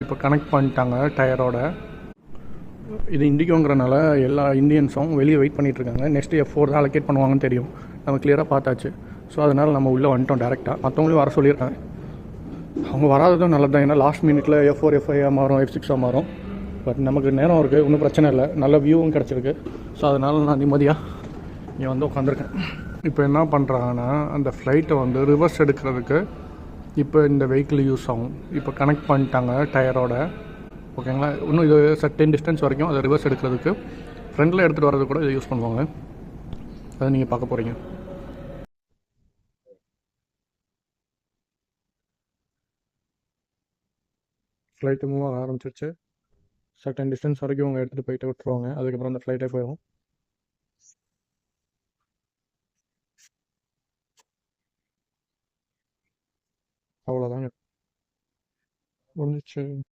இப்போ கனெக்ட் பண்ணிட்டாங்க டயரோட. இது இண்டிகோங்கிறனால எல்லா இந்தியன்ஸும் வெளியே வெயிட் பண்ணிகிட்ருக்காங்க. நெக்ஸ்ட்டு F4 தான் அலோகேட் பண்ணுவாங்கன்னு தெரியும். நம்ம கிளியராக பார்த்தாச்சு. ஸோ அதனால் நம்ம உள்ளே வந்துட்டோம் டேரெக்டாக. மற்றவங்களையும் வர சொல்லியிருக்காங்க. அவங்க வராததும் நல்லது தான். ஏன்னா லாஸ்ட் மினிட்ல F4 F5 மாறும், F6 மாறும். பட் நமக்கு நேரம் இருக்குது, ஒன்றும் பிரச்சனை இல்லை. நல்ல வியூவும் கிடச்சிருக்கு. ஸோ அதனால் நான் நிம்மதியாக இங்கே வந்து உட்காந்துருக்கேன். இப்போ என்ன பண்ணுறாங்கன்னா, அந்த ஃப்ளைட்டை வந்து ரிவர்ஸ் எடுக்கிறதுக்கு இப்போ இந்த வெஹிக்கிள் யூஸ் ஆகும். இப்போ கனெக்ட் பண்ணிட்டாங்க டயரோட. ஓகேங்களா? இன்னும் இது சர்டன் டிஸ்டன்ஸ் வரைக்கும் அதை ரிவர்ஸ் எடுக்கிறதுக்கு ஃப்ரண்டில் எடுத்துகிட்டு வரது கூட இதை யூஸ் பண்ணுவாங்க. அதை நீங்கள் பார்க்க போகிறீங்க. ஃப்ளைட்டு மூவ் ஆக ஆரம்பிச்சிருச்சு. சர்டன் டிஸ்டன்ஸ் வரைக்கும் அவங்க எடுத்துகிட்டு போயிட்டு விட்டுருவாங்க. அதுக்கப்புறம் அந்த ஃப்ளைட்டே போயிடும். அவ்வளோதாங்க, முடிஞ்சிச்சு.